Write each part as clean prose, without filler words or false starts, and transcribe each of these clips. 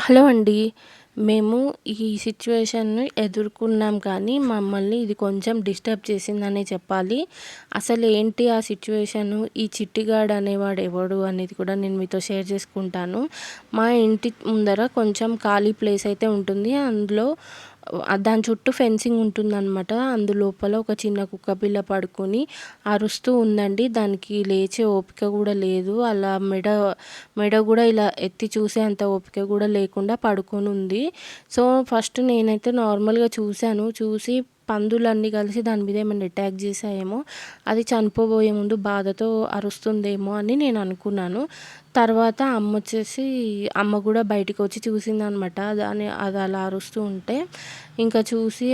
Hello అండి. మేము ఈ సిట్యుయేషన్‌ని ఎదుర్కొన్నాం కానీ, మమ్మల్ని ఇది కొంచెం డిస్టర్బ్ చేసిందనే చెప్పాలి. అసలేంటి ఆ సిట్యుయేషను, ఈ చిట్టిగాడు అనేవాడు ఎవడు అనేది కూడా నేను మీతో షేర్ చేసుకుంటాను. మా ఇంటి ముందర కొంచెం ఖాళీ ప్లేస్ అయితే ఉంటుంది. అందులో దాని చుట్టూ ఫెన్సింగ్ ఉంటుందనమాట. అందులోపల ఒక చిన్న కుక్కపిల్ల పడుకొని అరుస్తూ ఉందండి. దానికి లేచే ఓపిక గూడా లేదు. అలా మెడ మెడ గూడా ఇలా ఎత్తి చూసే అంత ఓపిక గూడా లేకుండా పడుకొనుంది. సో, ఫస్ట్ నేనైతే నార్మల్‌గా చూసాను. చూసి పందులన్నీ కలిసి దాని మీద ఏమన్నా అటాక్ చేశాయేమో, అది చనిపోబోయే ముందు బాధతో అరుస్తుందేమో అని నేను అనుకున్నాను. తర్వాత అమ్మ గూడా బయటికొచ్చి చూసిందనమాట. అది అలా అరుస్తూ ఉంటే. ఇంకా చూసి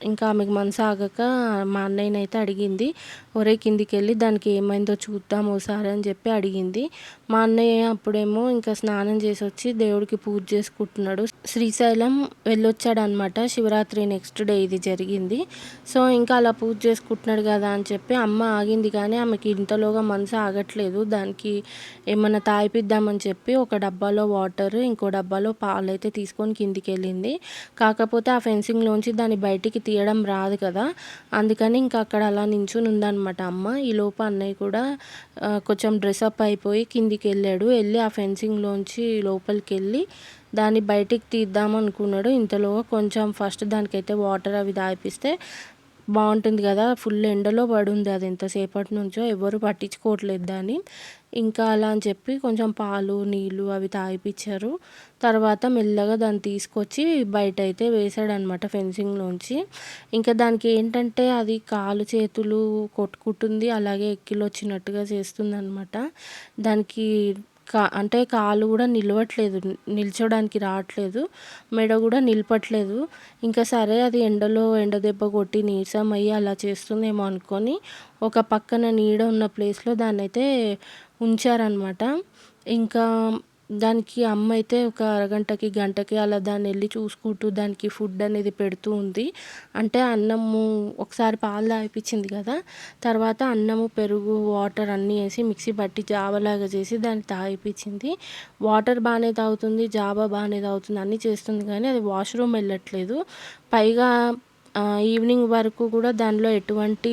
ఇంకా ఆమెకు మనసాగక మా అన్నయ్యనైతే అడిగింది. "ఒరేయ్! కిందికెళ్ళి దానికి ఏమైందో చూద్దాం ఓసారి" అని చెప్పి అడిగింది. మా అన్నయ్య అప్పుడేమో ఇంకా స్నానం చేసొచ్చి దేవుడికి పూజ చేసుకుంటున్నాడు. శ్రీశైలం వెళ్ళొచ్చాడనమాట. శివరాత్రి నెక్స్ట్ డే ఇది జరిగింది. సో, ఇంకా అలా పూజ చేసుకుంటున్నాడు కదా అని చెప్పి అమ్మ ఆగింది కానీ ఆమెకి ఇంతలోగా మనసు ఆగట్లేదు. దానికి ఏమన్నా తాగిపిద్దామని చెప్పి ఒక డబ్బాలో వాటర్, ఇంకో డబ్బాలో పాలైతే తీసుకొని కిందికెళ్ళింది. కాకపోతే ఆ ఫెన్సింగ్‌లోంచి దాన్ని బయటికి తీయడం రాదు కదా! అందుకని ఇంకా అక్కడ అలా నించొని ఉందనమాట అమ్మ. ఈలోపు అన్నయ్య కూడా కొంచెం డ్రెసప్ అయిపోయి కిందికెళ్ళాడు. ఎళ్ళి ఆ ఫెన్సింగ్‌లోంచి లోపలికెళ్ళి దాన్ని బయటికి తీద్దామనుకున్నాడు. ఇంతలోగా కొంచెం ఫస్ట్ దానికైతే వాటర్ అవి తాగిపిస్తే బావుంటుంది గదా! ఫుల్ ఎండలో పడుంది అది ఎంతసేపటి నుంచో. ఎవ్వరు పట్టించుకోవట్లేదు దాన్ని. ఇంకా అలా అని చెప్పి కొంచెం పాలు, నీళ్ళు అవి తాగిపిచ్చారు. తర్వాత మెల్లగా దాన్ని తీసుకొచ్చి బయటైతే వేశాడనమాట ఫెన్సింగ్‌లోంచి. ఇంకా దానికి ఏంటంటే అది కాళ్ళు, చేతులు కొట్టుకుంటుంది. అలాగే ఎక్కిలొచ్చినట్టుగా చేస్తుందనమాట. దానికి అంటే కాలు గూడా నిలవట్లేదు. నిల్చోడానికి రావట్లేదు. మెడ గూడా నిలపట్లేదు. ఇంకా సరే అది ఎండ దెబ్బ కొట్టి నీరసమయ్యి అలా చేస్తుందేమో అనుకోని ఒక పక్కన నీడ ఉన్న ప్లేస్‌లో దాన్నైతే ఉంచారనమాట. ఇంకా దానికి అమ్మ అయితే ఒక అరగంటకి, గంటకి అలా దాన్నెళ్లి చూసుకుంటూ దానికి ఫుడ్ అనేది పెడుతూ ఉంది. అంటే అన్నము ఒకసారి పాలు తాగిపిచ్చింది కదా! తర్వాత అన్నము, పెరుగు, వాటర్ అన్నీ ఏసి మిక్సీ పట్టి జావలాగా చేసి దానికి తాగిపిచ్చింది. వాటర్ బానే తాగుతుంది, జావ బానే తాగుతుంది, అన్నీ చేస్తుంది కానీ అది వాష్‌రూమ్ ఎళ్ళట్లేదు. పైగా ఈవినింగ్ వరకు కూడా దానిలో ఎటువంటి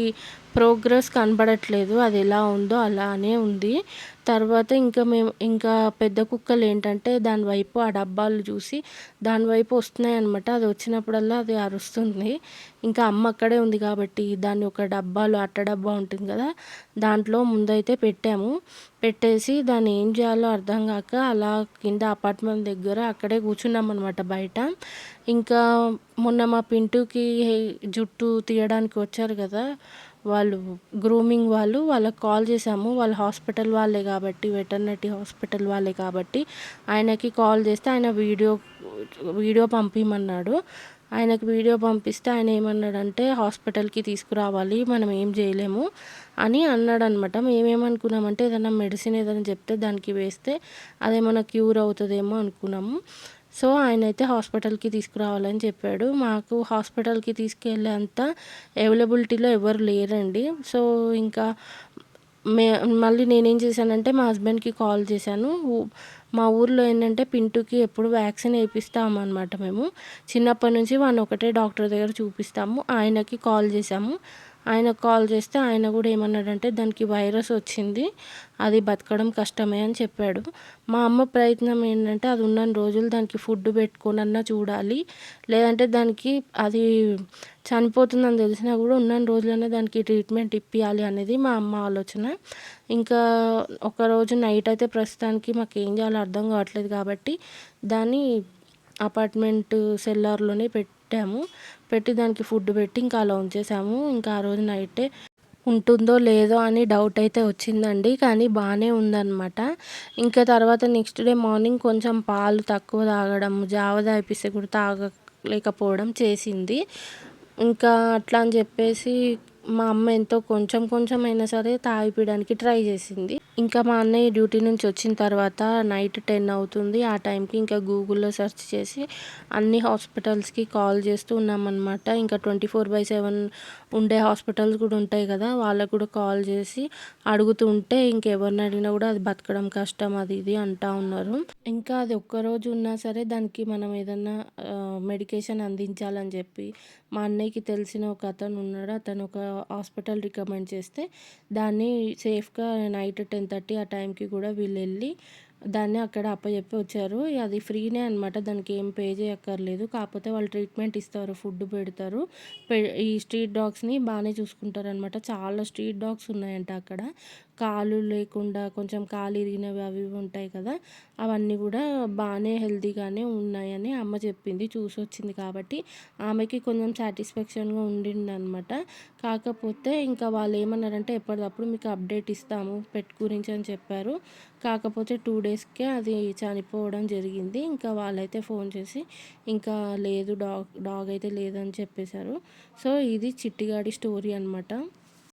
ప్రోగ్రెస్ కనబడట్లేదు. అది ఎలా ఉందో అలానే ఉంది. తర్వాత ఇంకా పెద్ద కుక్కలేంటంటే దాని వైపు ఆ డబ్బాలు చూసి దాని వైపు వస్తున్నాయనమాట. అది వచ్చినప్పుడల్లా అది అరుస్తుంది. ఇంకా అమ్మ అక్కడే ఉంది కాబట్టి దాన్ని ఒక డబ్బాలో అట్ట డబ్బా ఉంటుంది కదా! దాంట్లో ముందైతే పెట్టాము. పెట్టేసి దాన్ని ఏం చేయాలో అర్థం గాక అలా కింద అపార్ట్మెంట్ దగ్గర అక్కడే కూర్చున్నామనమాట బయట. ఇంకా మొన్న మా పింటూకి జుట్టు తీయడానికి వచ్చారు కదా! వాళ్ళు గ్రూమింగ్ వాళ్ళకి కాల్ చేశాము. వాళ్ళు హాస్పిటల్ వాళ్ళే కాబట్టి వెటర్నరీ హాస్పిటల్ వాళ్ళే కాబట్టి ఆయనకి కాల్ చేస్తే ఆయన వీడియో పంపిమన్నాడు. ఆయనకి వీడియో పంపిస్తే ఆయన ఏమన్నాడంటే హాస్పిటల్‌కి తీసుకురావాలి. మనం ఏం చేయలేము అని అన్నాడనమాట. మేమేమనుకున్నామంటే ఏదైనా మెడిసిన్ ఏదైనా చెప్తే దానికి వేస్తే అదేమన్నా క్యూర్ అవుతదేమో అనుకున్నాము. సో, ఆయనైతే హాస్పిటల్‌కి తీసుకురావాలని చెప్పాడు. మాకు హాస్పిటల్‌కి తీసుకెళ్ళేంత అవైలబిలిటీలో ఎవరు లేరండి. సో, ఇంకా మే మళ్ళీ నేనేం చేశానంటే మా హస్బెండ్‌కి కాల్ చేశాను. మా ఊర్లో ఏంటంటే పింటూకి ఎప్పుడు వ్యాక్సిన్ ఏపిస్తామనమాట మేము. చిన్నప్పటి నుంచి వాడిని ఒకటే డాక్టర్ దగ్గర చూపిస్తాము. ఆయనకి కాల్ చేశాము. ఆయనకు కాల్ చేస్తే ఆయన కూడా ఏమన్నాడంటే దానికి వైరస్ వచ్చింది. అది బతకడం కష్టమే అని చెప్పాడు. మా అమ్మ ప్రయత్నం ఏంటంటే అది ఉన్నన్ని రోజులు దానికి ఫుడ్ పెట్టుకొనన్నా చూడాలి. లేదంటే దానికి అది చనిపోతుందని తెలిసినా కూడా ఉన్నన్ని రోజులన్నా దానికి ట్రీట్మెంట్ ఇప్పియాలి అనేది మా అమ్మ ఆలోచన. ఇంకా ఒకరోజు నైట్ అయితే ప్రస్తుతానికి మాకేం చేయాలో అర్థం కావట్లేదు కాబట్టి దాన్ని అపార్ట్మెంట్ సెల్లార్‌లోనే పెట్టాము. పెట్టి దానికి ఫుడ్ పెట్టి ఇంకా అలా ఉంచేసాము. ఇంకా ఆ రోజు నైటే ఉంటుందో లేదో అని డౌట్ అయితే వచ్చిందండి. కానీ బానే ఉందనమాట. ఇంకా తర్వాత నెక్స్ట్ డే మార్నింగ్ కొంచెం పాలు తక్కువ తాగడం, జావ తాగిపిస్తే కూడా తాగలేకపోవడం చేసింది. ఇంకా అట్లా అని చెప్పేసి మా అమ్మ ఎంతో కొంచెం కొంచెం అయినా సరే తాగిపియడానికి ట్రై చేసింది. ఇంకా మా అన్నయ్య డ్యూటీ నుంచి వచ్చిన తర్వాత నైట్ 10 అవుతుంది. ఆ టైంకి ఇంకా గూగుల్‌లో సెర్చ్ చేసి అన్ని హాస్పిటల్స్‌కి కాల్ చేస్తూ ఉన్నామనమాట. ఇంకా 24/7 ఉండే హాస్పిటల్స్ కూడా ఉంటాయి కదా! వాళ్ళకి కూడా కాల్ చేసి అడుగుతూ ఉంటే ఇంకెవరిని అడిగినా కూడా అది బతకడం కష్టం అది ఇది అంటా ఉన్నారు. ఇంకా అది ఒక్కరోజు ఉన్నా సరే దానికి మనం ఏదన్నా మెడికేషన్ అందించాలని చెప్పి మా అన్నయ్యకి తెలిసిన ఒక అతను ఉన్నాడు. అతను ఒక హాస్పిటల్ రికమెండ్ చేస్తే దాన్ని సేఫ్‌గా నైట్ 10:30 ఆ టైంకి కూడా వీళ్ళెళ్ళి దాన్ని అక్కడ అప్పజెప్పి వచ్చారు. అది ఫ్రీనే అనమాట. దానికి ఏం పే చేయక్కర్లేదు. కాకపోతే వాళ్ళు ట్రీట్మెంట్ ఇస్తారు, ఫుడ్ పెడతారు. ఈ స్ట్రీట్ డాగ్స్‌ని బానే చూసుకుంటారనమాట. చాలా స్ట్రీట్ డాగ్స్ ఉన్నాయంట అక్కడ. కాళ్ళు లేకుండా కొంచెం కాలు ఇరిగినవి అవి ఇవి ఉంటాయి కదా! అవన్నీ కూడా బానే హెల్తీగానే ఉన్నాయని అమ్మ చెప్పింది. చూసొచ్చింది కాబట్టి ఆమెకి కొంచెం సాటిస్ఫాక్షన్‌గా ఉండిందనమాట. కాకపోతే ఇంకా వాళ్ళేమన్నారంటే ఎప్పటికప్పుడు మీకు అప్డేట్ ఇస్తాము పెట్ గురించి అని చెప్పారు. కాకపోతే 2 డేస్‌కే అది చనిపోవడం జరిగింది. ఇంకా వాళ్ళైతే ఫోన్ చేసి ఇంకా లేదు డాగ్ అయితే లేదని చెప్పేశారు. సో, ఇది చిట్టిగాడి స్టోరీ అనమాట.